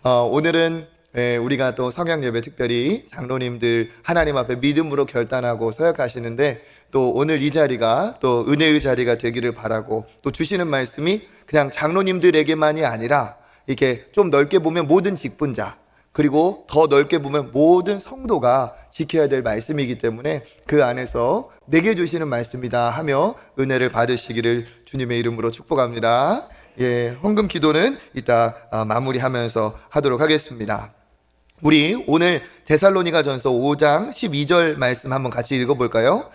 오늘은 우리가 또 성경 예배 특별히 장로님들 하나님 앞에 믿음으로 결단하고 서약하시는데, 또 오늘 이 자리가 또 은혜의 자리가 되기를 바라고, 또 주시는 말씀이 그냥 장로님들에게만이 아니라 이렇게 좀 넓게 보면 모든 직분자, 그리고 더 넓게 보면 모든 성도가 지켜야 될 말씀이기 때문에 그 안에서 내게 주시는 말씀이다 하며 은혜를 받으시기를 주님의 이름으로 축복합니다. 헌금 기도는 이따 마무리하면서 하도록 하겠습니다. 우리 오늘 데살로니가전서 5장 12절 말씀 한번 같이 읽어볼까요?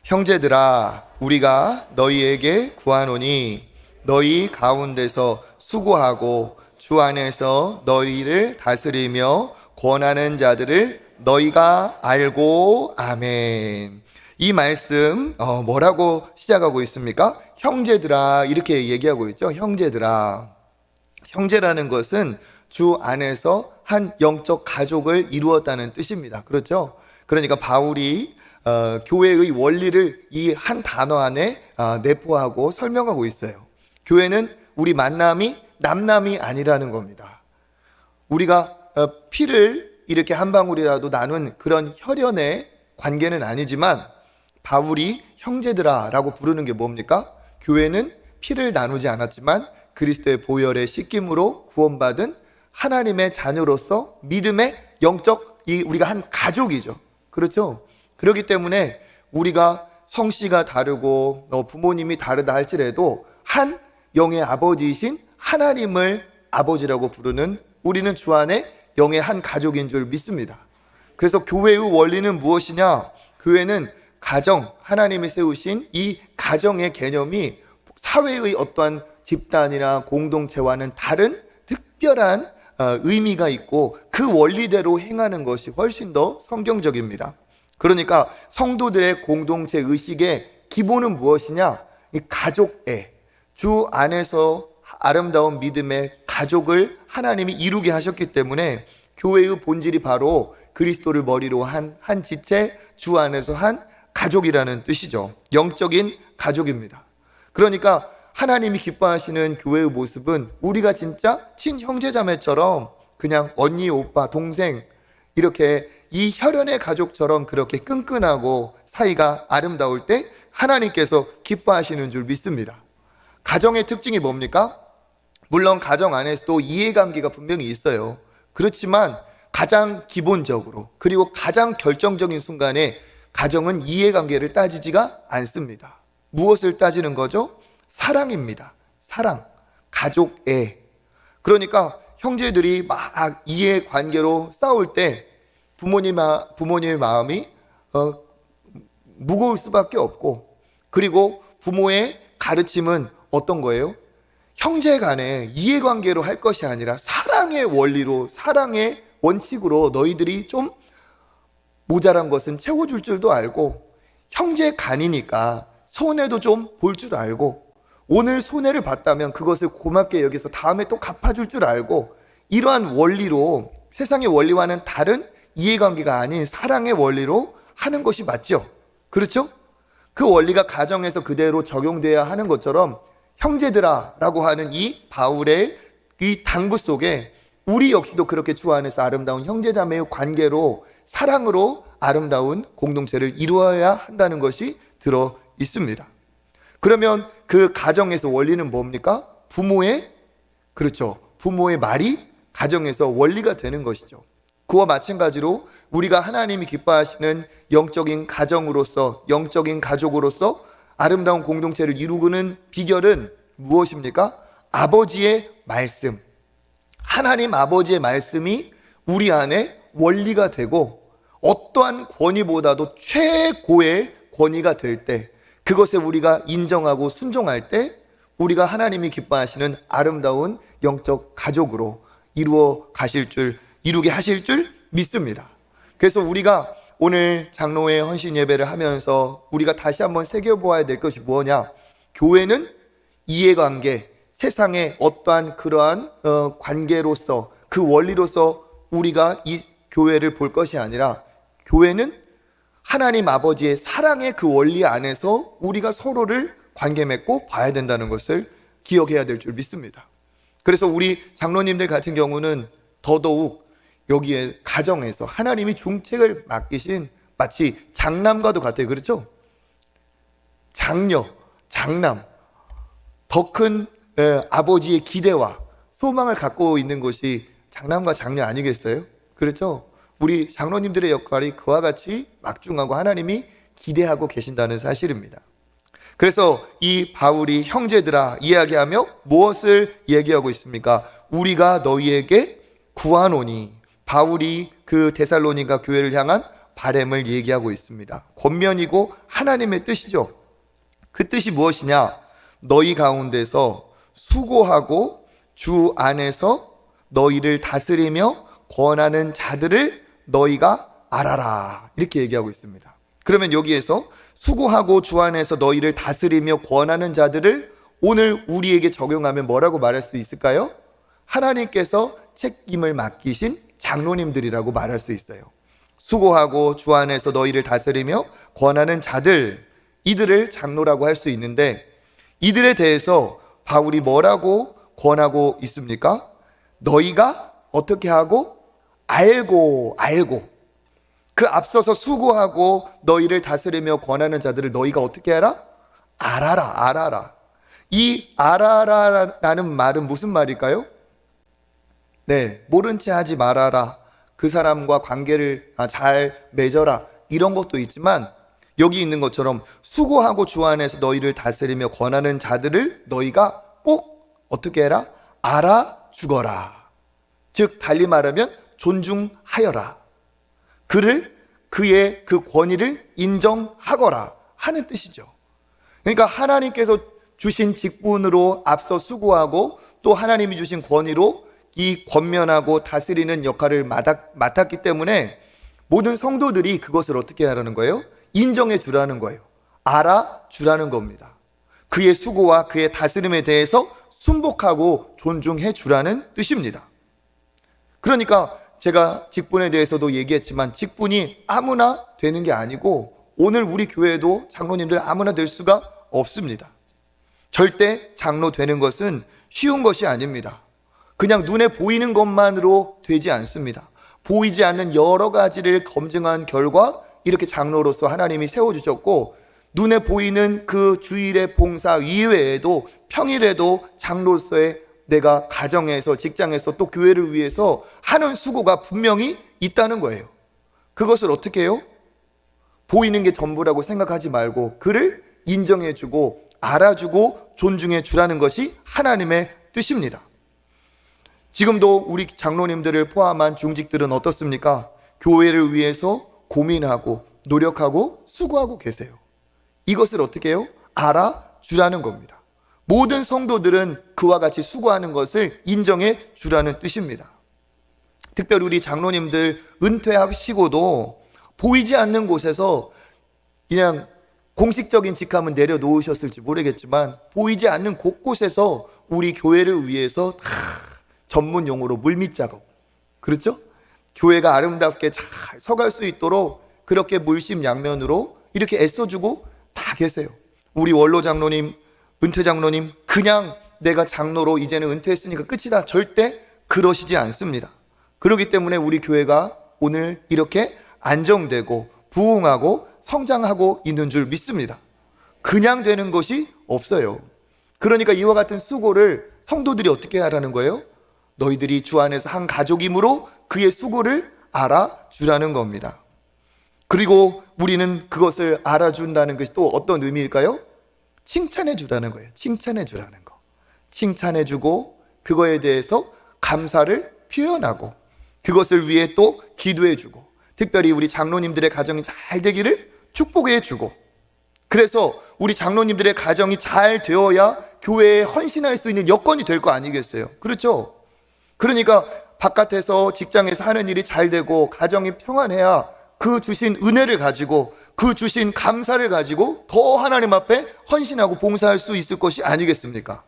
형제들아, 우리가 너희에게 구하노니 너희 가운데서 수고하고 주 안에서 너희를 다스리며 권하는 자들을 너희가 알고. 아멘. 이 말씀 뭐라고 시작하고 있습니까? 형제들아, 이렇게 얘기하고 있죠. 형제들아. 형제라는 것은 주 안에서 한 영적 가족을 이루었다는 뜻입니다. 그렇죠? 그러니까 바울이 교회의 원리를 이 한 단어 안에 내포하고 설명하고 있어요. 교회는 우리 만남이 남남이 아니라는 겁니다. 우리가 피를 이렇게 한 방울이라도 나눈 그런 혈연의 관계는 아니지만, 바울이 형제들아 라고 부르는 게 뭡니까? 교회는 피를 나누지 않았지만 그리스도의 보혈의 씻김으로 구원받은 하나님의 자녀로서 믿음의 영적 우리가 한 가족이죠. 그렇죠? 그렇기 때문에 우리가 성씨가 다르고 부모님이 다르다 할지라도 한 영의 아버지이신 하나님을 아버지라고 부르는, 우리는 주 안에 영의 한 가족인 줄 믿습니다. 그래서 교회의 원리는 무엇이냐? 교회는 가정, 하나님이 세우신 이 가정의 개념이 사회의 어떠한 집단이나 공동체와는 다른 특별한 의미가 있고, 그 원리대로 행하는 것이 훨씬 더 성경적입니다. 그러니까 성도들의 공동체 의식의 기본은 무엇이냐? 이 가족애, 주 안에서 아름다운 믿음의 가족을 하나님이 이루게 하셨기 때문에 교회의 본질이 바로 그리스도를 머리로 한 지체, 주 안에서 한 가족이라는 뜻이죠. 영적인 가족입니다. 그러니까 하나님이 기뻐하시는 교회의 모습은 우리가 진짜 친형제자매처럼, 그냥 언니, 오빠, 동생, 이렇게 이 혈연의 가족처럼 그렇게 끈끈하고 사이가 아름다울 때 하나님께서 기뻐하시는 줄 믿습니다. 가정의 특징이 뭡니까? 물론 가정 안에서도 이해관계가 분명히 있어요. 그렇지만 가장 기본적으로, 그리고 가장 결정적인 순간에 가정은 이해관계를 따지지가 않습니다. 무엇을 따지는 거죠? 사랑입니다. 사랑, 가족애. 그러니까 형제들이 막 이해관계로 싸울 때 부모님의 마음이 무거울 수밖에 없고, 그리고 부모의 가르침은 어떤 거예요? 형제 간에 이해관계로 할 것이 아니라 사랑의 원리로, 사랑의 원칙으로 너희들이 좀 모자란 것은 채워줄 줄도 알고, 형제 간이니까 손해도 좀 볼 줄 알고, 오늘 손해를 봤다면 그것을 고맙게 여기서 다음에 또 갚아줄 줄 알고, 이러한 원리로, 세상의 원리와는 다른 이해관계가 아닌 사랑의 원리로 하는 것이 맞죠? 그렇죠? 그 원리가 가정에서 그대로 적용돼야 하는 것처럼 형제들아 라고 하는 이 바울의 이 당부 속에 우리 역시도 그렇게 주 안에서 아름다운 형제자매의 관계로, 사랑으로 아름다운 공동체를 이루어야 한다는 것이 들어 있습니다. 그러면 그 가정에서 원리는 뭡니까? 그렇죠. 부모의 말이 가정에서 원리가 되는 것이죠. 그와 마찬가지로 우리가 하나님이 기뻐하시는 영적인 가정으로서, 영적인 가족으로서 아름다운 공동체를 이루고는 비결은 무엇입니까? 아버지의 말씀, 하나님 아버지의 말씀이 우리 안에 원리가 되고, 어떠한 권위보다도 최고의 권위가 될 때, 그것에 우리가 인정하고 순종할 때 우리가 하나님이 기뻐하시는 아름다운 영적 가족으로 이루게 하실 줄 믿습니다. 그래서 우리가 오늘 장로회 헌신 예배를 하면서 우리가 다시 한번 새겨보아야 될 것이 뭐냐? 교회는 이해관계, 세상의 어떠한 그러한 관계로서, 그 원리로서 우리가 이 교회를 볼 것이 아니라, 교회는 하나님 아버지의 사랑의 그 원리 안에서 우리가 서로를 관계 맺고 봐야 된다는 것을 기억해야 될 줄 믿습니다. 그래서 우리 장로님들 같은 경우는 더더욱 여기에 가정에서 하나님이 중책을 맡기신 마치 장남과도 같아요. 그렇죠? 장녀, 장남, 더 큰 아버지의 기대와 소망을 갖고 있는 것이 장남과 장녀 아니겠어요? 그렇죠? 우리 장로님들의 역할이 그와 같이 막중하고 하나님이 기대하고 계신다는 사실입니다. 그래서 이 바울이 형제들아 이야기하며 무엇을 얘기하고 있습니까? 우리가 너희에게 구하노니, 바울이 그 데살로니가 교회를 향한 바램을 얘기하고 있습니다. 권면이고 하나님의 뜻이죠. 그 뜻이 무엇이냐? 너희 가운데서 수고하고 주 안에서 너희를 다스리며 권하는 자들을 너희가 알아라, 이렇게 얘기하고 있습니다. 그러면 여기에서 수고하고 주 안에서 너희를 다스리며 권하는 자들을 오늘 우리에게 적용하면 뭐라고 말할 수 있을까요? 하나님께서 책임을 맡기신 장로님들이라고 말할 수 있어요. 수고하고 주 안에서 너희를 다스리며 권하는 자들, 이들을 장로라고 할 수 있는데, 이들에 대해서 바울이 뭐라고 권하고 있습니까? 너희가 어떻게 하고? 알고. 그 앞서서 수고하고 너희를 다스리며 권하는 자들을 너희가 어떻게 해라? 알아라. 이 알아라라는 말은 무슨 말일까요? 네, 모른 채 하지 말아라. 그 사람과 관계를 잘 맺어라. 이런 것도 있지만 여기 있는 것처럼 수고하고 주 안에서 너희를 다스리며 권하는 자들을 너희가 꼭 어떻게 해라? 알아주거라. 즉 달리 말하면 존중하여라. 그의 그 권위를 인정하거라 하는 뜻이죠. 그러니까 하나님께서 주신 직분으로 앞서 수고하고 또 하나님이 주신 권위로 이 권면하고 다스리는 역할을 맡았기 때문에 모든 성도들이 그것을 어떻게 하라는 거예요? 인정해 주라는 거예요. 알아주라는 겁니다. 그의 수고와 그의 다스림에 대해서 순복하고 존중해 주라는 뜻입니다. 그러니까 제가 직분에 대해서도 얘기했지만 직분이 아무나 되는 게 아니고 오늘 우리 교회도 장로님들 아무나 될 수가 없습니다. 절대 장로 되는 것은 쉬운 것이 아닙니다. 그냥 눈에 보이는 것만으로 되지 않습니다. 보이지 않는 여러 가지를 검증한 결과 이렇게 장로로서 하나님이 세워주셨고, 눈에 보이는 그 주일의 봉사 이외에도 평일에도 장로로서의 내가 가정에서 직장에서 또 교회를 위해서 하는 수고가 분명히 있다는 거예요. 그것을 어떻게 해요? 보이는 게 전부라고 생각하지 말고 그를 인정해주고 알아주고 존중해 주라는 것이 하나님의 뜻입니다. 지금도 우리 장로님들을 포함한 중직들은 어떻습니까? 교회를 위해서 고민하고 노력하고 수고하고 계세요. 이것을 어떻게 해요? 알아주라는 겁니다. 모든 성도들은 그와 같이 수고하는 것을 인정해 주라는 뜻입니다. 특별히 우리 장로님들 은퇴하시고도 보이지 않는 곳에서 그냥 공식적인 직함은 내려놓으셨을지 모르겠지만 보이지 않는 곳곳에서 우리 교회를 위해서 다 전문 용어로 물밑 작업, 그렇죠? 교회가 아름답게 잘 서갈 수 있도록 그렇게 물심양면으로 이렇게 애써주고 다 계세요. 우리 원로 장로님, 은퇴 장로님, 그냥 내가 장로로 이제는 은퇴했으니까 끝이다, 절대 그러시지 않습니다. 그렇기 때문에 우리 교회가 오늘 이렇게 안정되고 부흥하고 성장하고 있는 줄 믿습니다. 그냥 되는 것이 없어요. 그러니까 이와 같은 수고를 성도들이 어떻게 하라는 거예요? 너희들이 주 안에서 한 가족이므로 그의 수고를 알아주라는 겁니다. 그리고 우리는 그것을 알아준다는 것이 또 어떤 의미일까요? 칭찬해 주라는 거예요. 칭찬해 주라는 거. 칭찬해 주고 그거에 대해서 감사를 표현하고 그것을 위해 또 기도해 주고 특별히 우리 장로님들의 가정이 잘 되기를 축복해 주고, 그래서 우리 장로님들의 가정이 잘 되어야 교회에 헌신할 수 있는 여건이 될 거 아니겠어요? 그렇죠? 그러니까 바깥에서 직장에서 하는 일이 잘 되고 가정이 평안해야 그 주신 은혜를 가지고 그 주신 감사를 가지고 더 하나님 앞에 헌신하고 봉사할 수 있을 것이 아니겠습니까?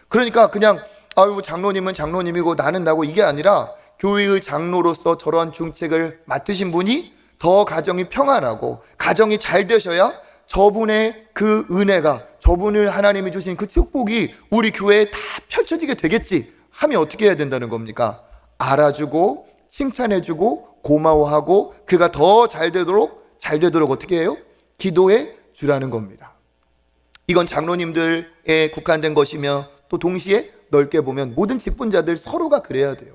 그러니까 그냥 아유 장로님은 장로님이고 나는 나고 이게 아니라 교회의 장로로서 저러한 중책을 맡으신 분이 더 가정이 평안하고 가정이 잘 되셔야 저분의 그 은혜가, 저분을 하나님이 주신 그 축복이 우리 교회에 다 펼쳐지게 되겠지 하면 어떻게 해야 된다는 겁니까? 알아주고 칭찬해주고 고마워하고 그가 더 잘 되도록 어떻게 해요? 기도해 주라는 겁니다. 이건 장로님들에 국한된 것이며 또 동시에 넓게 보면 모든 직분자들 서로가 그래야 돼요.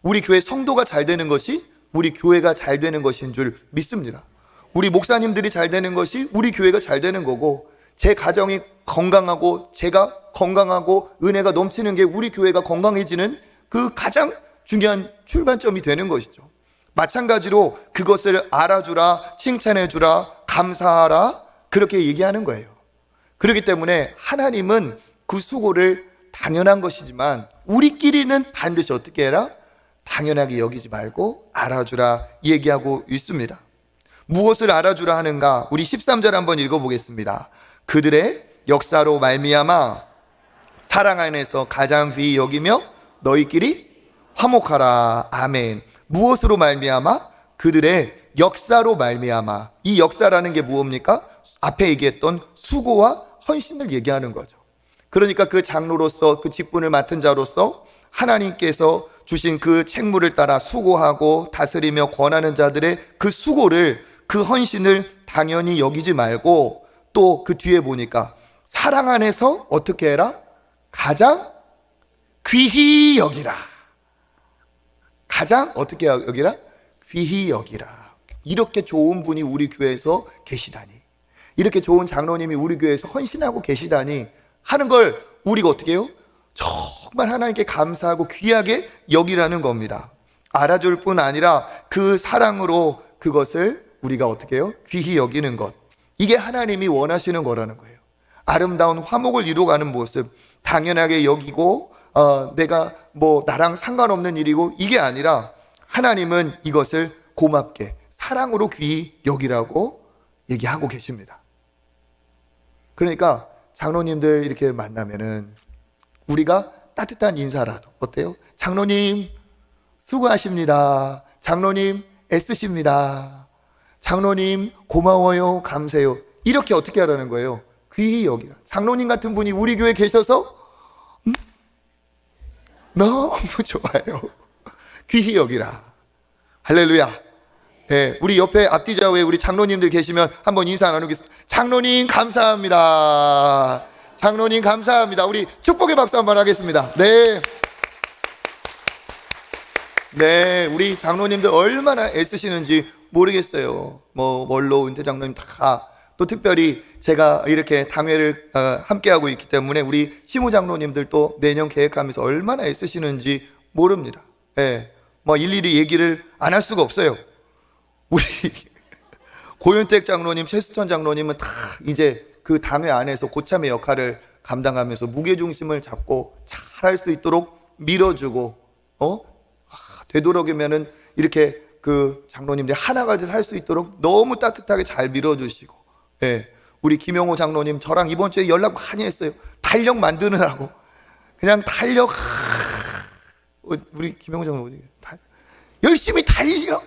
우리 교회 성도가 잘 되는 것이 우리 교회가 잘 되는 것인 줄 믿습니다. 우리 목사님들이 잘 되는 것이 우리 교회가 잘 되는 거고, 제 가정이 건강하고 제가 건강하고 은혜가 넘치는 게 우리 교회가 건강해지는 그 가장 중요한 출발점이 되는 것이죠. 마찬가지로 그것을 알아주라, 칭찬해주라, 감사하라, 그렇게 얘기하는 거예요. 그렇기 때문에 하나님은 그 수고를 당연한 것이지만 우리끼리는 반드시 어떻게 해라? 당연하게 여기지 말고 알아주라 얘기하고 있습니다. 무엇을 알아주라 하는가? 우리 13절 한번 읽어보겠습니다. 그들의 역사로 말미암아 사랑 안에서 가장 귀히 여기며 너희끼리 화목하라. 아멘. 무엇으로 말미암아? 그들의 역사로 말미암아. 이 역사라는 게 무엇입니까? 앞에 얘기했던 수고와 헌신을 얘기하는 거죠. 그러니까 그 장로로서, 그 직분을 맡은 자로서 하나님께서 주신 그 책무를 따라 수고하고 다스리며 권하는 자들의 그 수고를, 그 헌신을 당연히 여기지 말고, 또 그 뒤에 보니까 사랑 안에서 어떻게 해라? 가장 귀히 여기라. 가장 어떻게 여기라? 귀히 여기라. 이렇게 좋은 분이 우리 교회에서 계시다니, 이렇게 좋은 장로님이 우리 교회에서 헌신하고 계시다니 하는 걸 우리가 어떻게 해요? 정말 하나님께 감사하고 귀하게 여기라는 겁니다. 알아줄 뿐 아니라 그 사랑으로 그것을 우리가 어떻게 해요? 귀히 여기는 것. 이게 하나님이 원하시는 거라는 거예요. 아름다운 화목을 이루어가는 모습, 당연하게 여기고 내가 뭐 나랑 상관없는 일이고, 이게 아니라 하나님은 이것을 고맙게 사랑으로 귀히 여기라고 얘기하고 계십니다. 그러니까 장로님들 이렇게 만나면은 우리가 따뜻한 인사라도 어때요? 장로님 수고하십니다. 장로님 애쓰십니다. 장로님 고마워요, 감사해요. 이렇게 어떻게 하라는 거예요? 귀히 여기라. 장로님 같은 분이 우리 교회에 계셔서 너무 좋아요. 귀히 여기라. 할렐루야. 네, 우리 옆에 앞뒤 좌우에 우리 장로님들 계시면 한번 인사 나누겠습니다. 장로님 감사합니다. 장로님 감사합니다. 우리 축복의 박수 한번 하겠습니다. 네. 네, 우리 장로님들 얼마나 애쓰시는지 모르겠어요. 뭐 원로 은퇴 장로님 다, 또 특별히 제가 이렇게 당회를 함께하고 있기 때문에 우리 시무 장로님들도 내년 계획하면서 얼마나 애쓰시는지 모릅니다. 네, 뭐 일일이 얘기를 안 할 수가 없어요. 우리 고윤택 장로님, 최수천 장로님은 다 이제 그 당회 안에서 고참의 역할을 감당하면서 무게중심을 잡고 잘할 수 있도록 밀어주고, 되도록이면은 이렇게 그 장로님들이 하나가 돼서 할 수 있도록 너무 따뜻하게 잘 밀어주시고, 예, 우리 김영호 장로님 저랑 이번 주에 연락 많이 했어요. 달력 만드느라고 그냥 달력, 우리 김영호 장로님 열심히 달려.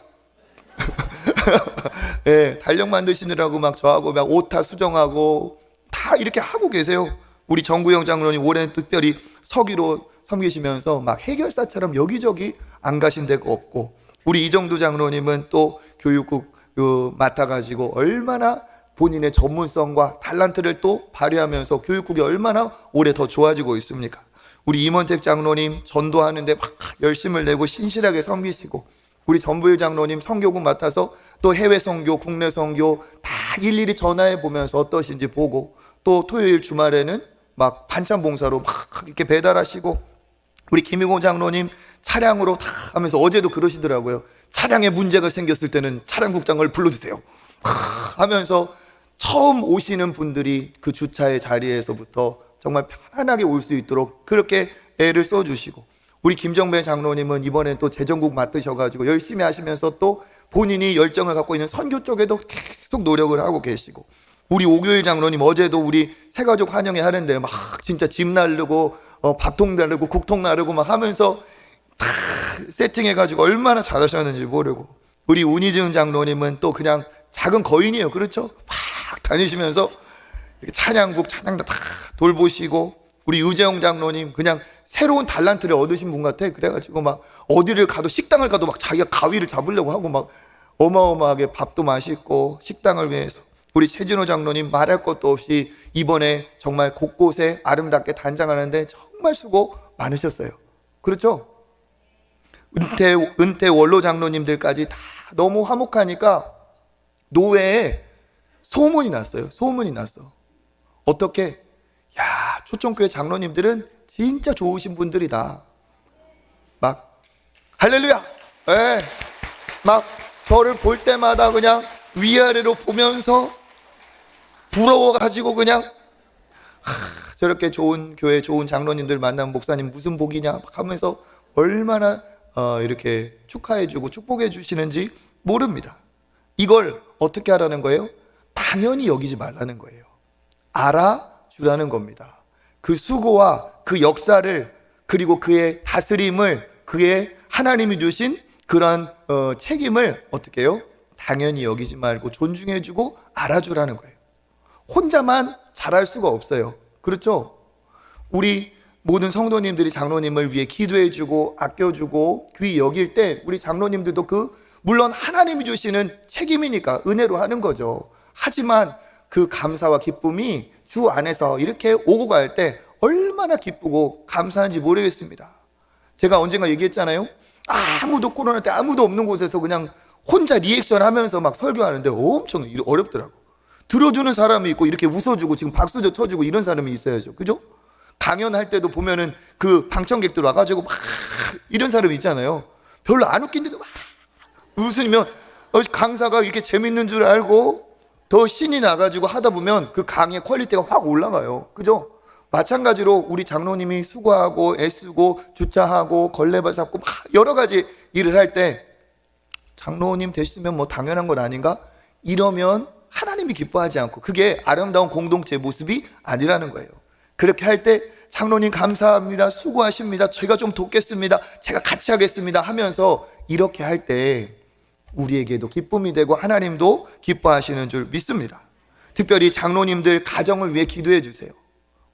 예, 달력 만드시느라고 막 저하고 막 오타 수정하고 다 이렇게 하고 계세요. 우리 정구영 장로님 올해는 특별히 서기로 섬기시면서 막 해결사처럼 여기저기 안 가신 데가 없고, 우리 이정도 장로님은 또 교육국 맡아가지고 얼마나 본인의 전문성과 탤런트를 또 발휘하면서 교육국이 얼마나 올해 더 좋아지고 있습니까? 우리 임원택 장로님 전도하는데 막 열심을 내고 신실하게 섬기시고, 우리 전부일 장로님 선교국 맡아서 또 해외 선교, 국내 선교 다 일일이 전화해 보면서 어떠신지 보고, 또 토요일 주말에는 막 반찬 봉사로 막 이렇게 배달하시고, 우리 김희곤 장로님 차량으로 다 하면서 어제도 그러시더라고요. 차량에 문제가 생겼을 때는 차량국장을 불러주세요 하면서 처음 오시는 분들이 그 주차의 자리에서부터 정말 편안하게 올 수 있도록 그렇게 애를 써주시고, 우리 김정배 장로님은 이번에 또 재정국 맡으셔가지고 열심히 하시면서 또 본인이 열정을 갖고 있는 선교 쪽에도 계속 노력을 하고 계시고, 우리 오교일 장로님 어제도 우리 새가족 환영회 하는데 막 진짜 집 나르고 밥통 나르고 국통 나르고 막 하면서 다 세팅해가지고 얼마나 잘하셨는지 모르고, 우리 운이증 장로님은 또 그냥 작은 거인이에요. 그렇죠? 막 다니시면서 찬양국 찬양도 다 돌보시고, 우리 유재영 장로님 그냥 새로운 달란트를 얻으신 분 같아. 그래가지고 막 어디를 가도 식당을 가도 막 자기가 가위를 잡으려고 하고 막 어마어마하게 밥도 맛있고 식당을 위해서 우리 최진호 장로님 말할 것도 없이 이번에 정말 곳곳에 아름답게 단장하는데 정말 수고 많으셨어요. 그렇죠? 은퇴 원로 장로님들까지 다 너무 화목하니까 노회에 소문이 났어요. 소문이 났어. 어떻게? 야, 초청교회 장로님들은 진짜 좋으신 분들이다. 막 할렐루야. 예. 막 저를 볼 때마다 그냥 위아래로 보면서 부러워가지고 그냥 저렇게 좋은 교회 좋은 장로님들 만나면 목사님 무슨 복이냐 막 하면서 얼마나 이렇게 축하해주고 축복해 주시는지 모릅니다. 이걸 어떻게 하라는 거예요? 당연히 여기지 말라는 거예요. 알아주라는 겁니다. 그 수고와 그 역사를 그리고 그의 다스림을 그의 하나님이 주신 그런 책임을 어떻게 해요? 당연히 여기지 말고 존중해주고 알아주라는 거예요. 혼자만 잘할 수가 없어요. 그렇죠? 우리 모든 성도님들이 장로님을 위해 기도해주고 아껴주고 귀히 여길 때 우리 장로님들도 물론 하나님이 주시는 책임이니까 은혜로 하는 거죠. 하지만 그 감사와 기쁨이 주 안에서 이렇게 오고 갈 때 얼마나 기쁘고 감사한지 모르겠습니다. 제가 언젠가 얘기했잖아요. 아무도 코로나 때 아무도 없는 곳에서 그냥 혼자 리액션 하면서 막 설교하는데 엄청 어렵더라고. 들어주는 사람이 있고 이렇게 웃어주고 지금 박수도 쳐주고 이런 사람이 있어야죠. 그죠? 강연할 때도 보면은 그 방청객들 와가지고 막 이런 사람이 있잖아요. 별로 안 웃긴데도 막 웃으면 강사가 이렇게 재밌는 줄 알고 더 신이 나가지고 하다 보면 그 강의 퀄리티가 확 올라가요. 그죠? 마찬가지로 우리 장로님이 수고하고 애쓰고 주차하고 걸레발 잡고 막 여러 가지 일을 할 때 장로님 되시면 뭐 당연한 건 아닌가? 이러면 하나님이 기뻐하지 않고 그게 아름다운 공동체의 모습이 아니라는 거예요. 그렇게 할 때 장로님 감사합니다. 수고하십니다. 제가 좀 돕겠습니다. 제가 같이 하겠습니다 하면서 이렇게 할 때 우리에게도 기쁨이 되고 하나님도 기뻐하시는 줄 믿습니다. 특별히 장로님들 가정을 위해 기도해 주세요.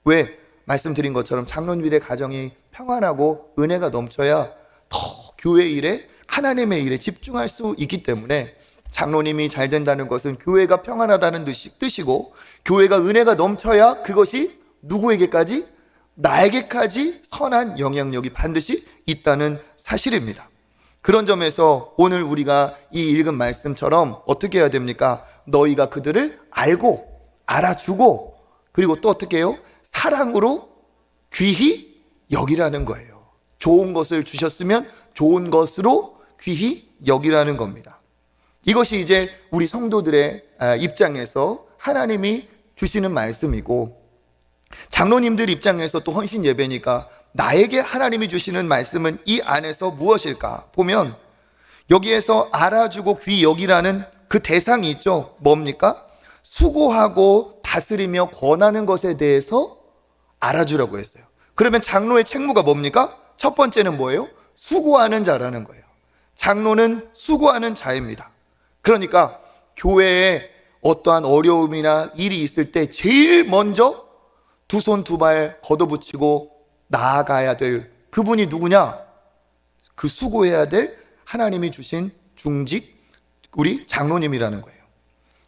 왜? 말씀드린 것처럼 장로님들의 가정이 평안하고 은혜가 넘쳐야 더 교회 일에 하나님의 일에 집중할 수 있기 때문에 장로님이 잘 된다는 것은 교회가 평안하다는 뜻이고 교회가 은혜가 넘쳐야 그것이 누구에게까지? 나에게까지 선한 영향력이 반드시 있다는 사실입니다. 그런 점에서 오늘 우리가 이 읽은 말씀처럼 어떻게 해야 됩니까? 너희가 그들을 알고 알아주고 그리고 또 어떻게 해요? 사랑으로 귀히 여기라는 거예요. 좋은 것을 주셨으면 좋은 것으로 귀히 여기라는 겁니다. 이것이 이제 우리 성도들의 입장에서 하나님이 주시는 말씀이고 장로님들 입장에서 또 헌신 예배니까 나에게 하나님이 주시는 말씀은 이 안에서 무엇일까? 보면 여기에서 알아주고 귀히 여기라는 그 대상이 있죠. 뭡니까? 수고하고 다스리며 권하는 것에 대해서 알아주라고 했어요. 그러면 장로의 책무가 뭡니까? 첫 번째는 뭐예요? 수고하는 자라는 거예요. 장로는 수고하는 자입니다. 그러니까 교회에 어떠한 어려움이나 일이 있을 때 제일 먼저 두 손 두 발 걷어붙이고 나아가야 될 그분이 누구냐? 그 수고해야 될 하나님이 주신 중직 우리 장로님이라는 거예요.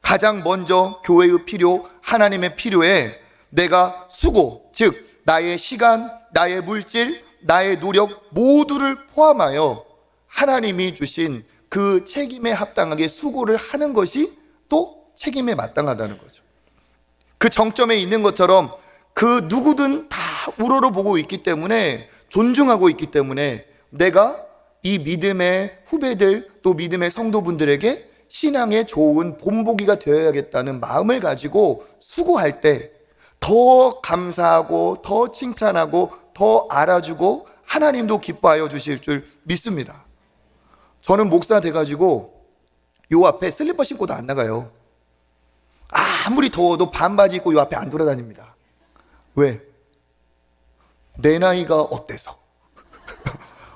가장 먼저 교회의 필요, 하나님의 필요에 내가 수고, 즉 나의 시간, 나의 물질, 나의 노력 모두를 포함하여 하나님이 주신 그 책임에 합당하게 수고를 하는 것이 또 책임에 마땅하다는 거죠. 그 정점에 있는 것처럼 그 누구든 다 우러러보고 있기 때문에 존중하고 있기 때문에 내가 이 믿음의 후배들 또 믿음의 성도분들에게 신앙의 좋은 본보기가 되어야겠다는 마음을 가지고 수고할 때 더 감사하고 더 칭찬하고 더 알아주고 하나님도 기뻐하여 주실 줄 믿습니다. 저는 목사 돼가지고 요 앞에 슬리퍼 신고도 안 나가요. 아무리 더워도 반바지 입고 요 앞에 안 돌아다닙니다. 왜? 내 나이가 어때서?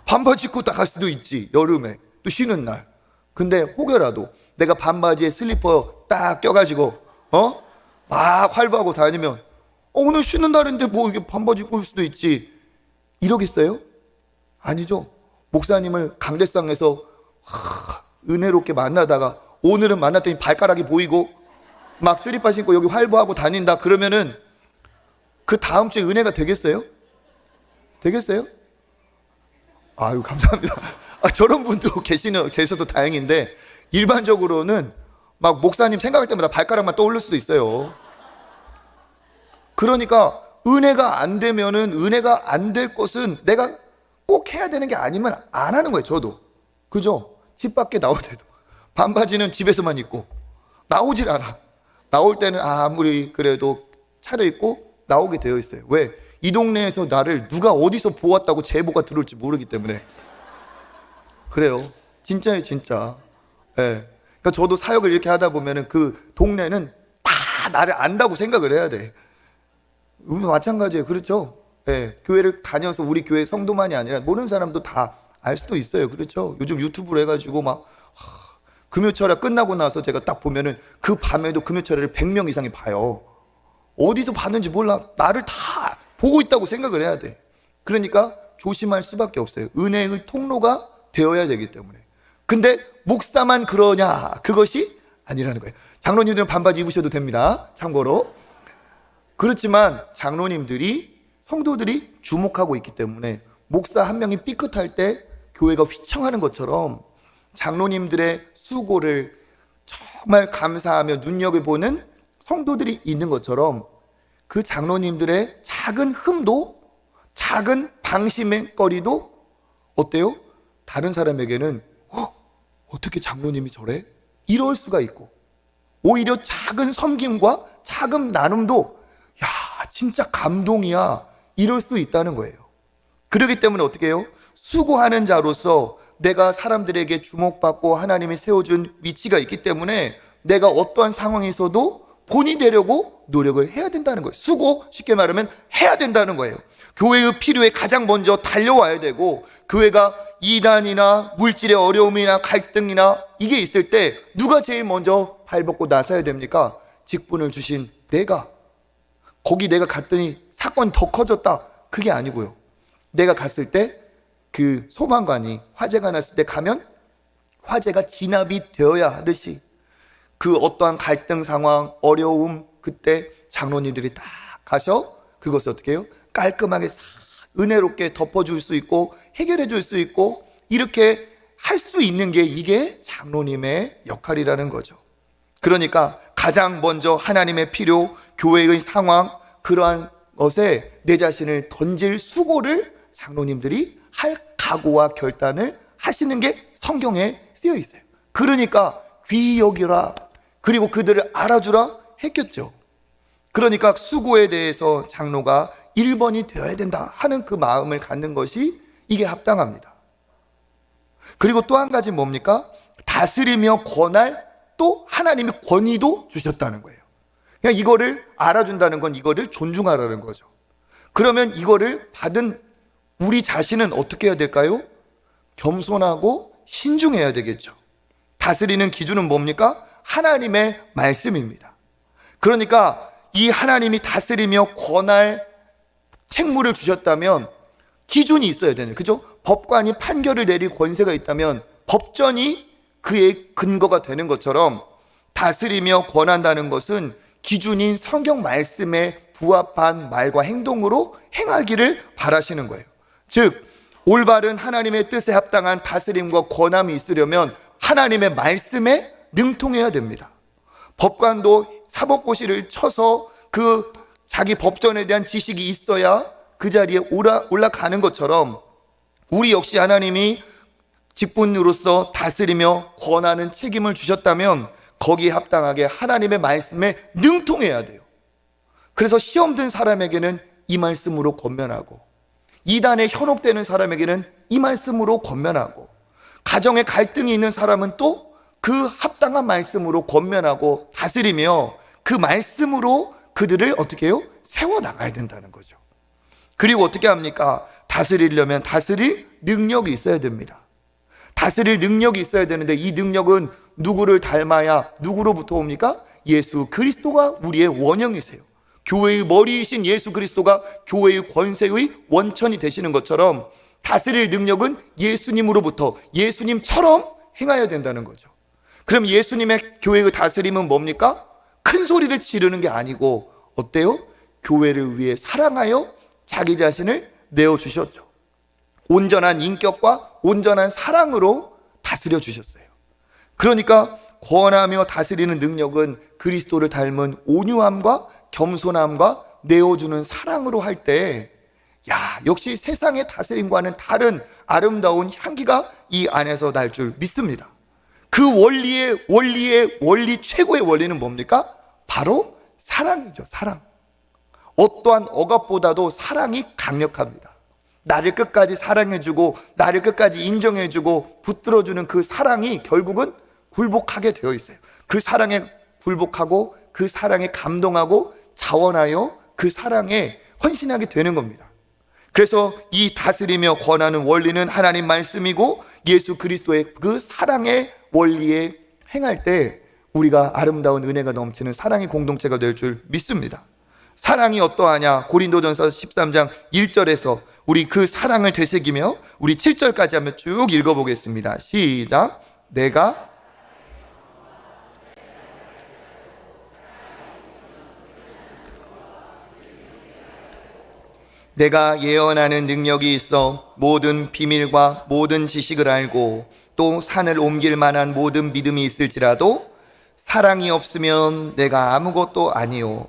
반바지 입고 나갈 수도 있지, 여름에 또 쉬는 날. 근데 혹여라도 내가 반바지에 슬리퍼 딱 껴가지고 막 활보하고 다니면 오늘 쉬는 날인데 뭐 이렇게 반바지 입고 올 수도 있지. 이러겠어요? 아니죠. 목사님을 강대상에서 은혜롭게 만나다가 오늘은 만났더니 발가락이 보이고 막 쓰리빠 신고 여기 활보하고 다닌다 그러면은 그 다음 주에 은혜가 되겠어요? 되겠어요? 아유, 감사합니다. 저런 분도 계셔서 다행인데, 일반적으로는 막 목사님 생각할 때마다 발가락만 떠오를 수도 있어요. 그러니까 은혜가 안 되면은, 은혜가 안 될 것은 내가 꼭 해야 되는 게 아니면 안 하는 거예요. 저도. 그죠? 집 밖에 나올 때도 반바지는 집에서만 입고 나오질 않아. 나올 때는 아무리 그래도 차려입고 나오게 되어 있어요. 왜? 이 동네에서 나를 누가 어디서 보았다고 제보가 들어올지 모르기 때문에. 그래요. 진짜예요, 진짜. 예. 그러니까 저도 사역을 이렇게 하다 보면은 그 동네는 다 나를 안다고 생각을 해야 돼. 마찬가지예요. 그렇죠? 예. 교회를 다녀서 우리 교회 성도만이 아니라 모르는 사람도 다 알 수도 있어요. 그렇죠? 요즘 유튜브로 해가지고 막 금요철야 끝나고 나서 제가 딱 보면은 그 밤에도 금요철야를 100명 이상이 봐요. 어디서 봤는지 몰라. 나를 다 보고 있다고 생각을 해야 돼. 그러니까 조심할 수밖에 없어요. 은혜의 통로가 되어야 되기 때문에. 근데 목사만 그러냐? 그것이 아니라는 거예요. 장로님들은 반바지 입으셔도 됩니다. 참고로. 그렇지만 장로님들이, 성도들이 주목하고 있기 때문에 목사 한 명이 삐끗할 때 교회가 휘청하는 것처럼 장로님들의 수고를 정말 감사하며 눈여겨보는 성도들이 있는 것처럼 그 장로님들의 작은 흠도, 작은 방심거리도 어때요? 다른 사람에게는 어떻게 장로님이 저래? 이럴 수가 있고, 오히려 작은 섬김과 작은 나눔도 야, 진짜 감동이야, 이럴 수 있다는 거예요. 그렇기 때문에 어떻게 해요? 수고하는 자로서 내가 사람들에게 주목받고 하나님이 세워준 위치가 있기 때문에 내가 어떠한 상황에서도 본이 되려고 노력을 해야 된다는 거예요. 수고, 쉽게 말하면 해야 된다는 거예요. 교회의 필요에 가장 먼저 달려와야 되고, 교회가 이단이나 물질의 어려움이나 갈등이나 이게 있을 때 누가 제일 먼저 발벗고 나서야 됩니까? 직분을 주신 내가. 거기 내가 갔더니 사건이 더 커졌다, 그게 아니고요. 내가 갔을 때 그 소방관이 화재가 났을 때 가면 화재가 진압이 되어야 하듯이 그 어떠한 갈등 상황, 어려움, 그때 장로님들이 딱 가셔 그것을 어떻게 해요? 깔끔하게 싹 은혜롭게 덮어줄 수 있고 해결해 줄 수 있고 이렇게 할 수 있는 게 이게 장로님의 역할이라는 거죠. 그러니까 가장 먼저 하나님의 필요, 교회의 상황, 그러한 것에 내 자신을 던질 수고를 장로님들이 할 각오와 결단을 하시는 게 성경에 쓰여 있어요. 그러니까 귀히 여기라, 그리고 그들을 알아주라 했겠죠. 그러니까 수고에 대해서 장로가 1번이 되어야 된다 하는 그 마음을 갖는 것이 이게 합당합니다. 그리고 또 한 가지 뭡니까? 다스리며 권할 또 하나님의 권위도 주셨다는 거예요. 그냥 이거를 알아준다는 건 이거를 존중하라는 거죠. 그러면 이거를 받은 우리 자신은 어떻게 해야 될까요? 겸손하고 신중해야 되겠죠. 다스리는 기준은 뭡니까? 하나님의 말씀입니다. 그러니까 이 하나님이 다스리며 권할 책무를 주셨다면 기준이 있어야 되는, 그죠? 법관이 판결을 내릴 권세가 있다면 법전이 그의 근거가 되는 것처럼 다스리며 권한다는 것은 기준인 성경 말씀에 부합한 말과 행동으로 행하기를 바라시는 거예요. 즉 올바른 하나님의 뜻에 합당한 다스림과 권함이 있으려면 하나님의 말씀에 능통해야 됩니다. 법관도 사법고시를 쳐서 그 자기 법전에 대한 지식이 있어야 그 자리에 올라가는 것처럼 우리 역시 하나님이 직분으로서 다스리며 권하는 책임을 주셨다면 거기에 합당하게 하나님의 말씀에 능통해야 돼요. 그래서 시험 든 사람에게는 이 말씀으로 권면하고, 이단에 현혹되는 사람에게는 이 말씀으로 권면하고, 가정에 갈등이 있는 사람은 또 그 합당한 말씀으로 권면하고 다스리며 그 말씀으로 그들을 어떻게 해요? 세워나가야 된다는 거죠. 그리고 어떻게 합니까? 다스리려면 다스릴 능력이 있어야 됩니다. 다스릴 능력이 있어야 되는데 이 능력은 누구를 닮아야 누구로부터 옵니까? 예수 그리스도가 우리의 원형이세요. 교회의 머리이신 예수 그리스도가 교회의 권세의 원천이 되시는 것처럼 다스릴 능력은 예수님으로부터 예수님처럼 행하여야 된다는 거죠. 그럼 예수님의 교회의 다스림은 뭡니까? 큰 소리를 지르는 게 아니고 어때요? 교회를 위해 사랑하여 자기 자신을 내어주셨죠. 온전한 인격과 온전한 사랑으로 다스려 주셨어요. 그러니까 권하며 다스리는 능력은 그리스도를 닮은 온유함과 겸손함과 내어주는 사랑으로 할 때, 역시 세상의 다스림과는 다른 아름다운 향기가 이 안에서 날 줄 믿습니다. 그 원리 최고의 원리는 뭡니까? 바로 사랑이죠. 사랑. 어떠한 억압보다도 사랑이 강력합니다. 나를 끝까지 사랑해주고 나를 끝까지 인정해주고 붙들어주는 그 사랑이 결국은 굴복하게 되어 있어요. 그 사랑에 굴복하고 그 사랑에 감동하고 자원하여 그 사랑에 헌신하게 되는 겁니다. 그래서 이 다스리며 권하는 원리는 하나님 말씀이고 예수 그리스도의 그 사랑의 원리에 행할 때 우리가 아름다운 은혜가 넘치는 사랑의 공동체가 될 줄 믿습니다. 사랑이 어떠하냐? 고린도전서 13장 1절에서 우리 그 사랑을 되새기며 우리 7절까지 한번 쭉 읽어보겠습니다. 시작. 내가 예언하는 능력이 있어 모든 비밀과 모든 지식을 알고 또 산을 옮길 만한 모든 믿음이 있을지라도 사랑이 없으면 내가 아무것도 아니요.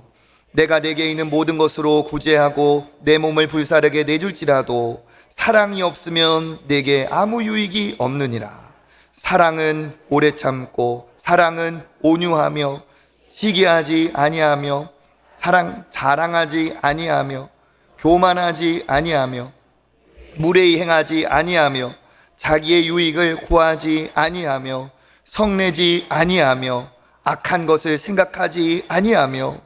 내가 내게 있는 모든 것으로 구제하고 내 몸을 불사르게 내줄지라도 사랑이 없으면 내게 아무 유익이 없느니라. 사랑은 오래 참고 사랑은 온유하며 시기하지 아니하며 자랑하지 아니하며 교만하지 아니하며 무례히 행하지 아니하며 자기의 유익을 구하지 아니하며 성내지 아니하며 악한 것을 생각하지 아니하며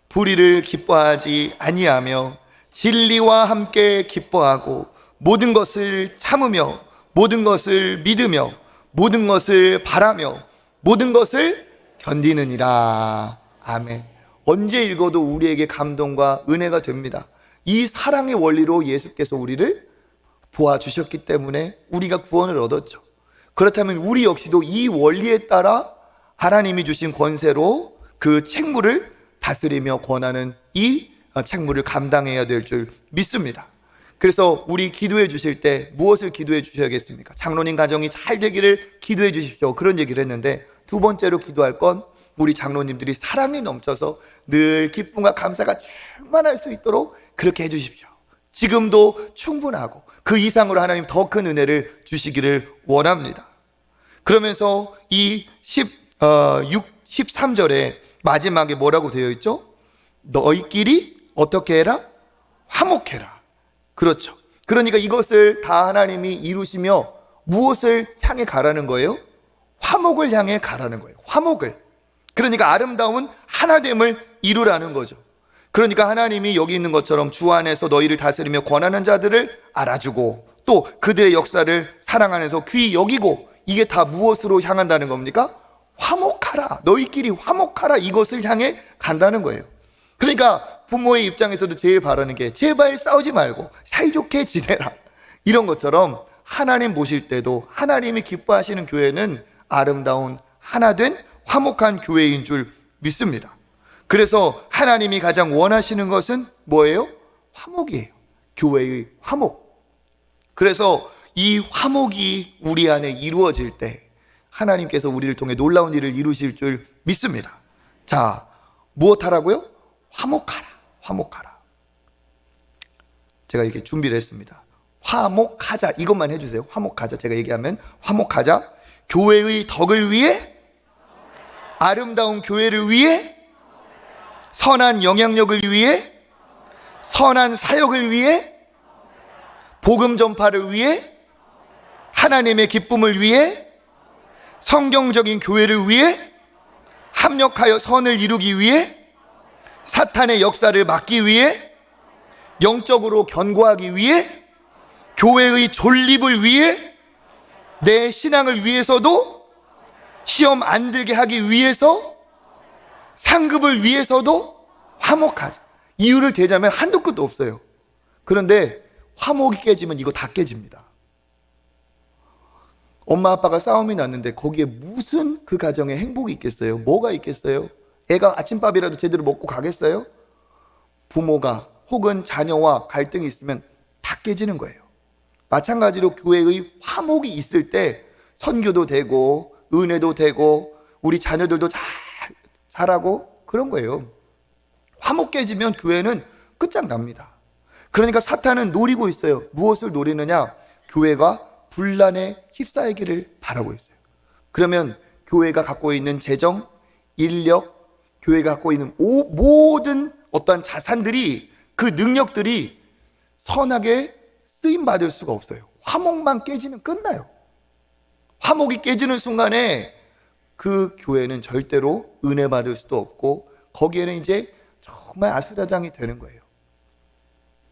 불의를 기뻐하지 아니하며 진리와 함께 기뻐하고 모든 것을 참으며 모든 것을 믿으며 모든 것을 바라며 모든 것을 견디느니라. 아멘. 언제 읽어도 우리에게 감동과 은혜가 됩니다. 이 사랑의 원리로 예수께서 우리를 보아주셨기 때문에 우리가 구원을 얻었죠. 그렇다면 우리 역시도 이 원리에 따라 하나님이 주신 권세로 그 책무를 다스리며 권하는 이 책무를 감당해야 될 줄 믿습니다. 그래서 우리 기도해 주실 때 무엇을 기도해 주셔야겠습니까? 장로님 가정이 잘 되기를 기도해 주십시오. 그런 얘기를 했는데 두 번째로 기도할 건 우리 장로님들이 사랑이 넘쳐서 늘 기쁨과 감사가 충만할 수 있도록 그렇게 해주십시오. 지금도 충분하고 그 이상으로 하나님 더 큰 은혜를 주시기를 원합니다. 그러면서 이 13절에 마지막에 뭐라고 되어 있죠? 너희끼리 어떻게 해라? 화목해라. 그렇죠. 그러니까 이것을 다 하나님이 이루시며 무엇을 향해 가라는 거예요? 화목을 향해 가라는 거예요. 화목을. 그러니까 아름다운 하나됨을 이루라는 거죠. 그러니까 하나님이 여기 있는 것처럼 주 안에서 너희를 다스리며 권하는 자들을 알아주고 또 그들의 역사를 사랑 안에서 귀히 여기고 이게 다 무엇으로 향한다는 겁니까? 화목하라. 너희끼리 화목하라. 이것을 향해 간다는 거예요. 그러니까 부모의 입장에서도 제일 바라는 게 제발 싸우지 말고 사이좋게 지내라. 이런 것처럼 하나님 보실 때도 하나님이 기뻐하시는 교회는 아름다운 하나된 화목한 교회인 줄 믿습니다. 그래서 하나님이 가장 원하시는 것은 뭐예요? 화목이에요. 교회의 화목. 그래서 이 화목이 우리 안에 이루어질 때 하나님께서 우리를 통해 놀라운 일을 이루실 줄 믿습니다. 자, 무엇하라고요? 화목하라. 화목하라. 제가 이렇게 준비를 했습니다. 화목하자. 이것만 해주세요. 화목하자. 제가 얘기하면 화목하자. 교회의 덕을 위해, 아름다운 교회를 위해, 선한 영향력을 위해, 선한 사역을 위해, 복음 전파를 위해, 하나님의 기쁨을 위해, 성경적인 교회를 위해, 합력하여 선을 이루기 위해, 사탄의 역사를 막기 위해, 영적으로 견고하기 위해, 교회의 존립을 위해, 내 신앙을 위해서도, 시험 안 들게 하기 위해서, 상급을 위해서도 화목하자. 이유를 대자면 한도 끝도 없어요. 그런데 화목이 깨지면 이거 다 깨집니다. 엄마 아빠가 싸움이 났는데 거기에 무슨 그 가정에 행복이 있겠어요? 뭐가 있겠어요? 애가 아침밥이라도 제대로 먹고 가겠어요? 부모가 혹은 자녀와 갈등이 있으면 다 깨지는 거예요. 마찬가지로 교회의 화목이 있을 때 선교도 되고 은혜도 되고 우리 자녀들도 잘하고 그런 거예요. 화목 깨지면 교회는 끝장납니다. 그러니까 사탄은 노리고 있어요. 무엇을 노리느냐? 교회가 분란에 휩싸이기를 바라고 있어요. 그러면 교회가 갖고 있는 재정, 인력, 교회가 갖고 있는 모든 어떠한 자산들이, 그 능력들이 선하게 쓰임받을 수가 없어요. 화목만 깨지면 끝나요. 화목이 깨지는 순간에 그 교회는 절대로 은혜 받을 수도 없고 거기에는 이제 정말 아수라장이 되는 거예요.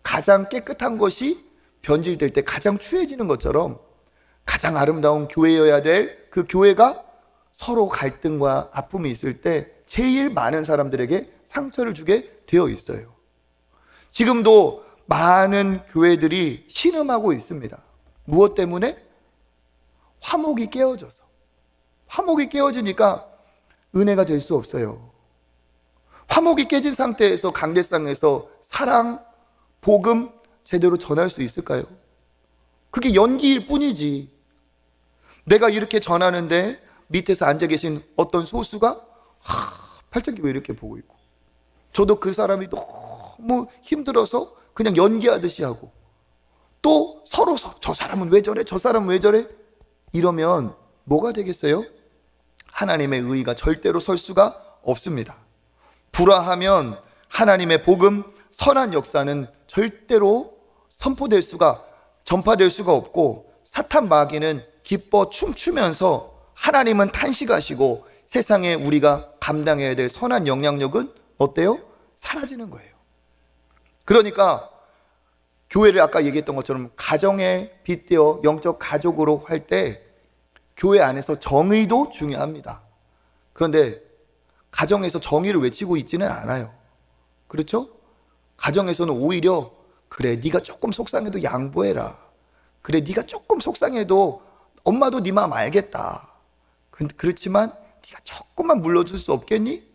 가장 깨끗한 것이 변질될 때 가장 추해지는 것처럼 가장 아름다운 교회여야 될 그 교회가 서로 갈등과 아픔이 있을 때 제일 많은 사람들에게 상처를 주게 되어 있어요. 지금도 많은 교회들이 신음하고 있습니다. 무엇 때문에? 화목이 깨어져서. 화목이 깨어지니까 은혜가 될 수 없어요. 화목이 깨진 상태에서 강대상에서 사랑, 복음 제대로 전할 수 있을까요? 그게 연기일 뿐이지. 내가 이렇게 전하는데 밑에서 앉아 계신 어떤 소수가 팔짱 끼고 이렇게 보고 있고, 저도 그 사람이 너무 힘들어서 그냥 연기하듯이 하고, 또 서로 저 사람은 왜 저래? 저 사람은 왜 저래? 이러면 뭐가 되겠어요? 하나님의 의의가 절대로 설 수가 없습니다. 불화하면 하나님의 복음, 선한 역사는 절대로 전파될 수가 없고, 사탄 마귀는 기뻐 춤추면서 하나님은 탄식하시고 세상에 우리가 감당해야 될 선한 영향력은 어때요? 사라지는 거예요. 그러니까 교회를 아까 얘기했던 것처럼 가정에 빗대어 영적 가족으로 할 때 교회 안에서 정의도 중요합니다. 그런데 가정에서 정의를 외치고 있지는 않아요. 그렇죠? 가정에서는 오히려 그래, 네가 조금 속상해도 양보해라. 그래, 네가 조금 속상해도 엄마도 네 마음 알겠다. 그렇지만 네가 조금만 물러줄 수 없겠니?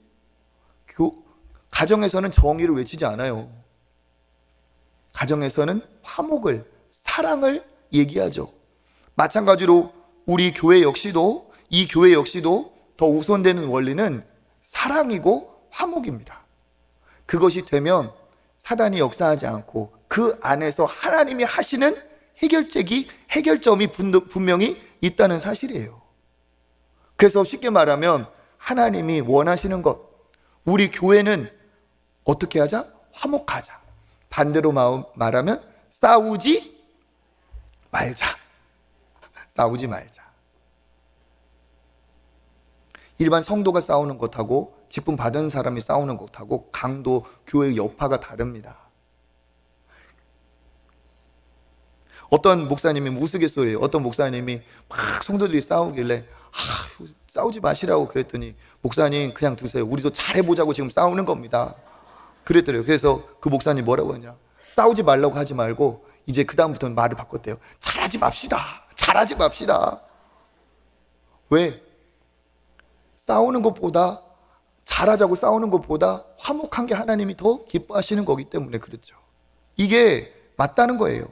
가정에서는 정의를 외치지 않아요. 가정에서는 화목을, 사랑을 얘기하죠. 마찬가지로 우리 교회 역시도, 이 교회 역시도 더 우선되는 원리는 사랑이고 화목입니다. 그것이 되면 사단이 역사하지 않고 그 안에서 하나님이 하시는 해결점이 분명히 있다는 사실이에요. 그래서 쉽게 말하면 하나님이 원하시는 것, 우리 교회는 어떻게 하자? 화목하자. 반대로 말하면 싸우지 말자. 싸우지 말자. 일반 성도가 싸우는 것하고 직분 받은 사람이 싸우는 것하고 강도, 교회의 여파가 다릅니다. 어떤 목사님이 우스갯소리예요. 어떤 목사님이 막 성도들이 싸우길래 싸우지 마시라고 그랬더니, 목사님 그냥 두세요. 우리도 잘해보자고 지금 싸우는 겁니다. 그랬더래요. 그래서 그 목사님 뭐라고 하냐, 싸우지 말라고 하지 말고 이제 그 다음부터는 말을 바꿨대요. 잘하지 맙시다. 왜? 싸우는 것보다, 잘하자고 싸우는 것보다 화목한 게 하나님이 더 기뻐하시는 거기 때문에 그렇죠. 이게 맞다는 거예요.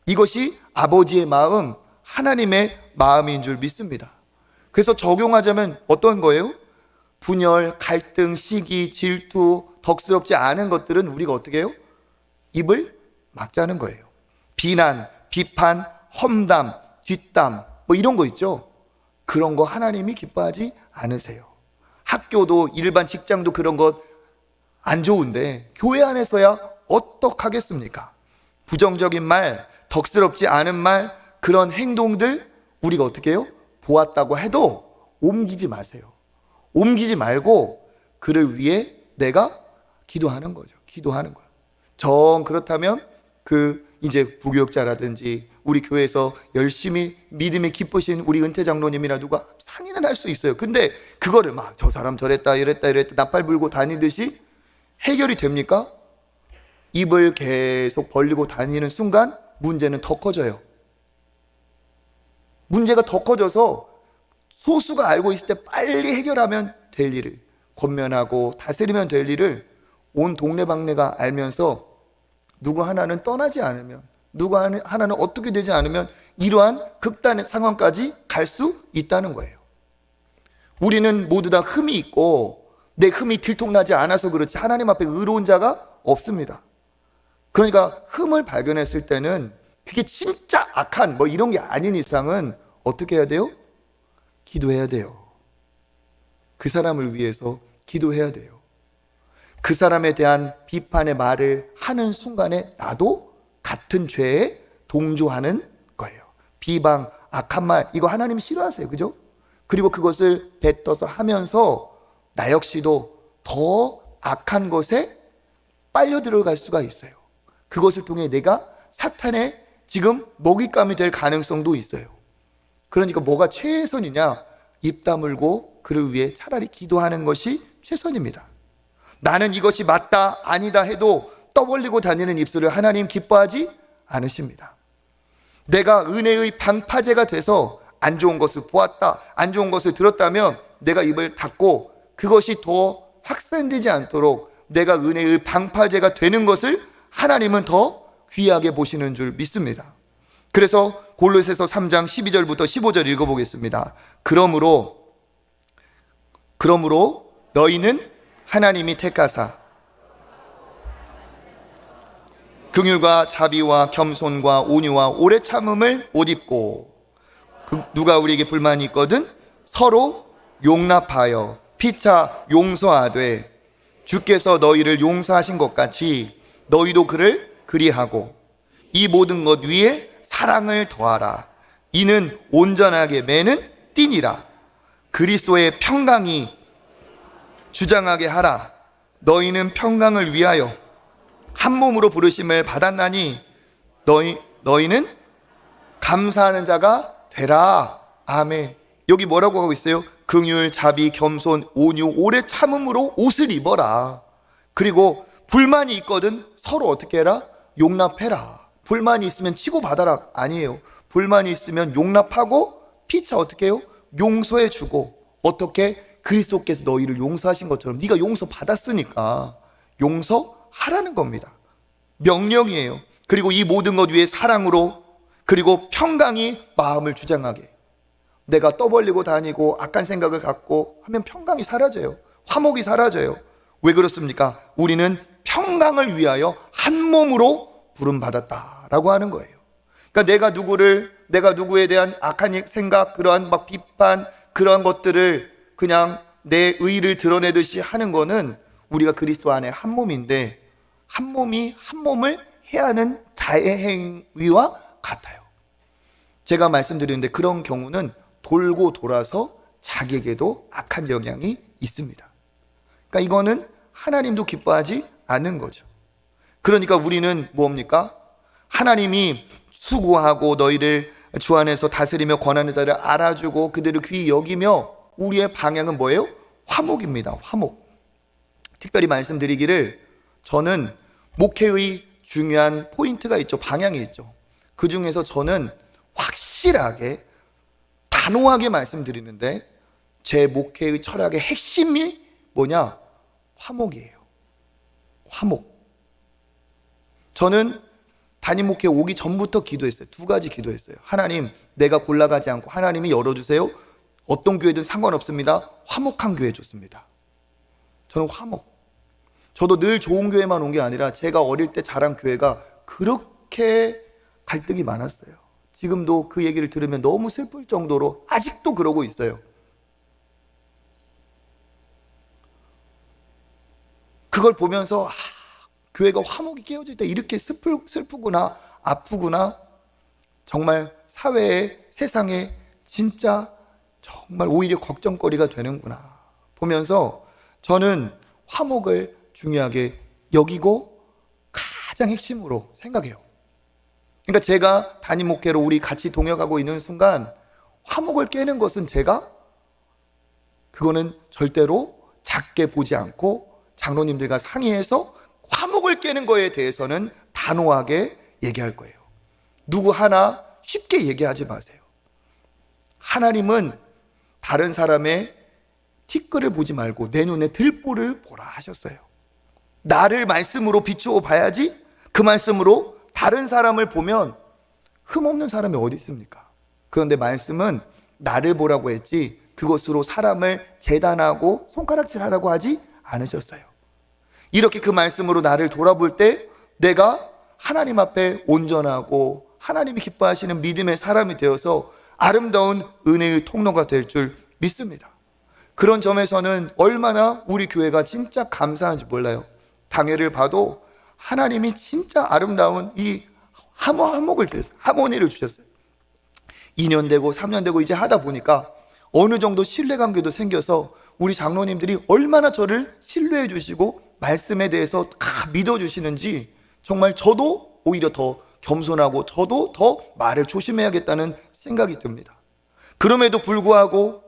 이것이 아버지의 마음, 하나님의 마음인 줄 믿습니다. 그래서 적용하자면 어떤 거예요? 분열, 갈등, 시기, 질투, 덕스럽지 않은 것들은 우리가 어떻게 해요? 입을 막자는 거예요. 비난, 비판, 험담, 뒷담 뭐 이런 거 있죠. 그런 거 하나님이 기뻐하지 않으세요. 학교도 일반 직장도 그런 것 안 좋은데 교회 안에서야 어떡하겠습니까? 부정적인 말, 덕스럽지 않은 말, 그런 행동들 우리가 어떻게 해요? 보았다고 해도 옮기지 마세요. 옮기지 말고 그를 위해 내가 기도하는 거죠. 기도하는 거야. 정 그렇다면 이제 부교육자라든지 우리 교회에서 열심히 믿음이 기쁘신 우리 은퇴 장로님이나 누가 상의는 할 수 있어요. 근데 그거를 막 저 사람 저랬다 이랬다 나팔 불고 다니듯이 해결이 됩니까? 입을 계속 벌리고 다니는 순간 문제는 더 커져요. 문제가 더 커져서 소수가 알고 있을 때 빨리 해결하면 될 일을, 권면하고 다스리면 될 일을 온 동네방네가 알면서 누구 하나는 떠나지 않으면, 누구 하나는 어떻게 되지 않으면 이러한 극단의 상황까지 갈 수 있다는 거예요. 우리는 모두 다 흠이 있고 내 흠이 들통나지 않아서 그렇지 하나님 앞에 의로운 자가 없습니다. 그러니까 흠을 발견했을 때는 그게 진짜 악한 뭐 이런 게 아닌 이상은 어떻게 해야 돼요? 기도해야 돼요. 그 사람을 위해서 기도해야 돼요. 그 사람에 대한 비판의 말을 하는 순간에 나도 같은 죄에 동조하는 거예요. 비방, 악한 말, 이거 하나님 싫어하세요. 그죠? 그리고 그것을 뱉어서 하면서 나 역시도 더 악한 것에 빨려 들어갈 수가 있어요. 그것을 통해 내가 사탄의 지금 먹잇감이 될 가능성도 있어요. 그러니까 뭐가 최선이냐? 입 다물고 그를 위해 차라리 기도하는 것이 최선입니다. 나는 이것이 맞다 아니다 해도 떠벌리고 다니는 입술을 하나님 기뻐하지 않으십니다. 내가 은혜의 방파제가 돼서 안 좋은 것을 보았다, 안 좋은 것을 들었다면 내가 입을 닫고 그것이 더 확산되지 않도록 내가 은혜의 방파제가 되는 것을 하나님은 더 귀하게 보시는 줄 믿습니다. 그래서 골로새서 3장 12절부터 15절 읽어보겠습니다. 그러므로 너희는 하나님이 택하사 긍휼과 자비와 겸손과 온유와 오래 참음을 옷 입고 누가 우리에게 불만이 있거든 서로 용납하여 피차 용서하되 주께서 너희를 용서하신 것 같이 너희도 그를 그리하고 이 모든 것 위에 사랑을 더하라. 이는 온전하게 매는 띠니라. 그리스도의 평강이 주장하게 하라. 너희는 평강을 위하여 한 몸으로 부르심을 받았나니 너희는 감사하는 자가 되라. 아멘. 여기 뭐라고 하고 있어요? 긍휼, 자비, 겸손, 온유, 오래 참음으로 옷을 입어라. 그리고 불만이 있거든 서로 어떻게 해라? 용납해라. 불만이 있으면 치고받아라 아니에요. 불만이 있으면 용납하고 피차 어떻게 해요? 용서해 주고 어떻게? 그리스도께서 너희를 용서하신 것처럼 네가 용서받았으니까 용서하라는 겁니다. 명령이에요. 그리고 이 모든 것 위에 사랑으로 그리고 평강이 마음을 주장하게. 내가 떠벌리고 다니고 악한 생각을 갖고 하면 평강이 사라져요. 화목이 사라져요. 왜 그렇습니까? 우리는 평강을 위하여 한 몸으로 부름받았다라고 하는 거예요. 그러니까 내가 누구에 대한 악한 생각, 그러한 막 비판, 그러한 것들을 그냥 내 의를 드러내듯이 하는 거는 우리가 그리스도 안에 한 몸인데 한 몸이 한 몸을 해야 하는 자의 행위와 같아요. 제가 말씀드리는데 그런 경우는 돌고 돌아서 자기에게도 악한 영향이 있습니다. 그러니까 이거는 하나님도 기뻐하지 않는 거죠. 그러니까 우리는 뭡니까? 하나님이 수고하고 너희를 주 안에서 다스리며 권하는 자를 알아주고 그들을 귀히 여기며 우리의 방향은 뭐예요? 화목입니다. 화목. 특별히 말씀드리기를 저는 목회의 중요한 포인트가 있죠. 방향이 있죠. 그 중에서 저는 확실하게 단호하게 말씀드리는데 제 목회의 철학의 핵심이 뭐냐? 화목이에요. 화목. 저는 담임 목회 오기 전부터 기도했어요. 두 가지 기도했어요. 하나님, 내가 골라가지 않고 하나님이 열어주세요. 어떤 교회든 상관없습니다. 화목한 교회 좋습니다. 저는 화목. 저도 늘 좋은 교회만 온 게 아니라 제가 어릴 때 자란 교회가 그렇게 갈등이 많았어요. 지금도 그 얘기를 들으면 너무 슬플 정도로 아직도 그러고 있어요. 그걸 보면서 교회가 화목이 깨어질 때 이렇게 슬프구나, 아프구나. 정말 사회에, 세상에 진짜 정말 오히려 걱정거리가 되는구나 보면서 저는 화목을 중요하게 여기고 가장 핵심으로 생각해요. 그러니까 제가 담임 목회로 우리 같이 동역하고 있는 순간 화목을 깨는 것은 그거는 절대로 작게 보지 않고 장로님들과 상의해서 화목을 깨는 거에 대해서는 단호하게 얘기할 거예요. 누구 하나 쉽게 얘기하지 마세요. 하나님은 다른 사람의 티끌을 보지 말고 내 눈에 들보를 보라 하셨어요. 나를 말씀으로 비추어 봐야지 그 말씀으로 다른 사람을 보면 흠없는 사람이 어디 있습니까? 그런데 말씀은 나를 보라고 했지 그것으로 사람을 재단하고 손가락질하라고 하지 않으셨어요. 이렇게 그 말씀으로 나를 돌아볼 때 내가 하나님 앞에 온전하고 하나님이 기뻐하시는 믿음의 사람이 되어서 아름다운 은혜의 통로가 될 줄 믿습니다. 그런 점에서는 얼마나 우리 교회가 진짜 감사한지 몰라요. 당회를 봐도 하나님이 진짜 아름다운 이 화목을 주셨어요. 하모니를 주셨어요. 2년 되고 3년 되고 이제 하다 보니까 어느 정도 신뢰관계도 생겨서 우리 장로님들이 얼마나 저를 신뢰해 주시고 말씀에 대해서 다 믿어주시는지 정말 저도 오히려 더 겸손하고 저도 더 말을 조심해야겠다는 생각이 듭니다. 그럼에도 불구하고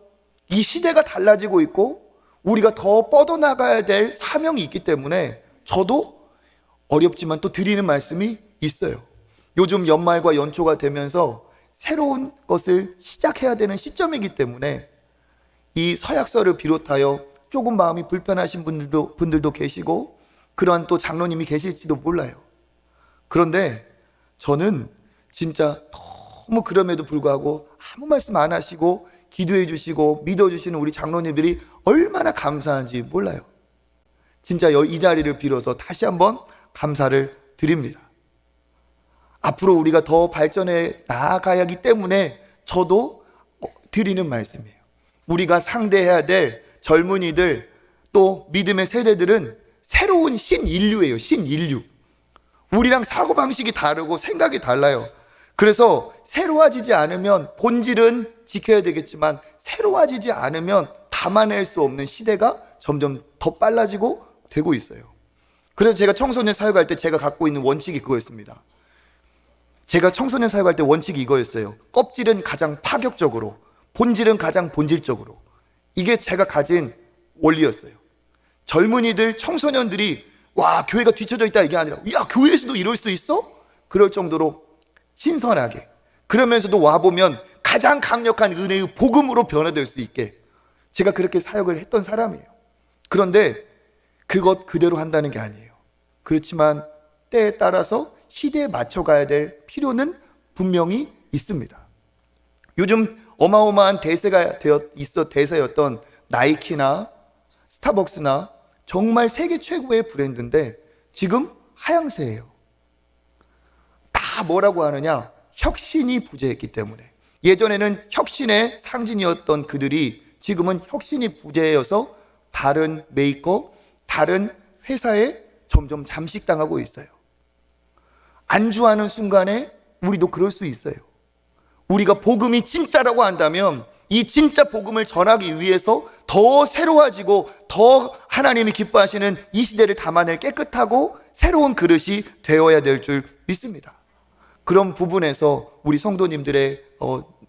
이 시대가 달라지고 있고 우리가 더 뻗어나가야 될 사명이 있기 때문에 저도 어렵지만 또 드리는 말씀이 있어요. 요즘 연말과 연초가 되면서 새로운 것을 시작해야 되는 시점이기 때문에 이 서약서를 비롯하여 조금 마음이 불편하신 분들도 계시고 그러한 또 장로님이 계실지도 몰라요. 그런데 저는 진짜 너무 그럼에도 불구하고 아무 말씀 안 하시고 기도해 주시고 믿어주시는 우리 장로님들이 얼마나 감사한지 몰라요. 진짜 이 자리를 빌어서 다시 한번 감사를 드립니다. 앞으로 우리가 더 발전해 나아가야 하기 때문에 저도 드리는 말씀이에요. 우리가 상대해야 될 젊은이들 또 믿음의 세대들은 새로운 신인류예요. 신인류. 우리랑 사고방식이 다르고 생각이 달라요. 그래서 새로워지지 않으면 본질은 지켜야 되겠지만 새로워지지 않으면 담아낼 수 없는 시대가 점점 더 빨라지고 되고 있어요. 그래서 제가 청소년 사역할 때 제가 갖고 있는 원칙이 그거였습니다. 제가 청소년 사역할 때 원칙이 이거였어요. 껍질은 가장 파격적으로, 본질은 가장 본질적으로. 이게 제가 가진 원리였어요. 젊은이들, 청소년들이 와 교회가 뒤쳐져 있다 이게 아니라 야 교회에서도 이럴 수 있어? 그럴 정도로 신선하게 그러면서도 와보면 가장 강력한 은혜의 복음으로 변화될 수 있게 제가 그렇게 사역을 했던 사람이에요. 그런데 그것 그대로 한다는 게 아니에요. 그렇지만 때에 따라서 시대에 맞춰가야 될 필요는 분명히 있습니다. 요즘 어마어마한 대세였던 나이키나 스타벅스나 정말 세계 최고의 브랜드인데 지금 하향세예요. 다 뭐라고 하느냐? 혁신이 부재했기 때문에. 예전에는 혁신의 상징이었던 그들이 지금은 혁신이 부재여서 다른 메이커, 다른 회사에 점점 잠식당하고 있어요. 안주하는 순간에 우리도 그럴 수 있어요. 우리가 복음이 진짜라고 한다면 이 진짜 복음을 전하기 위해서 더 새로워지고 더 하나님이 기뻐하시는 이 시대를 담아낼 깨끗하고 새로운 그릇이 되어야 될 줄 믿습니다. 그런 부분에서 우리 성도님들의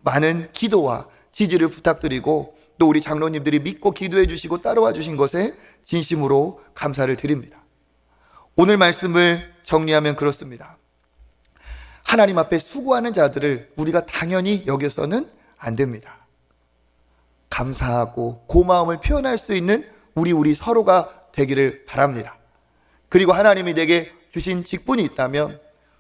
많은 기도와 지지를 부탁드리고 또 우리 장로님들이 믿고 기도해 주시고 따라와 주신 것에 진심으로 감사를 드립니다. 오늘 말씀을 정리하면 그렇습니다. 하나님 앞에 수고하는 자들을 우리가 당연히 여겨서는 안 됩니다. 감사하고 고마움을 표현할 수 있는 우리 서로가 되기를 바랍니다. 그리고 하나님이 내게 주신 직분이 있다면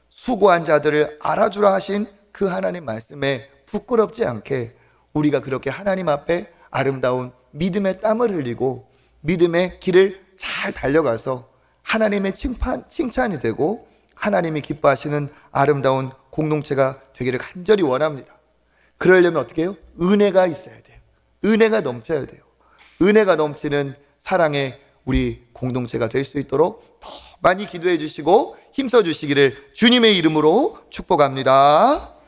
수고한 자들을 알아주라 하신 그 하나님 말씀에 부끄럽지 않게 우리가 그렇게 하나님 앞에 아름다운 믿음의 땀을 흘리고 믿음의 길을 잘 달려가서 하나님의 칭찬이 되고 하나님이 기뻐하시는 아름다운 공동체가 되기를 간절히 원합니다. 그러려면 어떻게 해요? 은혜가 있어야 돼요. 은혜가 넘쳐야 돼요. 은혜가 넘치는 사랑의 우리 공동체가 될 수 있도록 더 많이 기도해 주시고 힘써 주시기를 주님의 이름으로 축복합니다.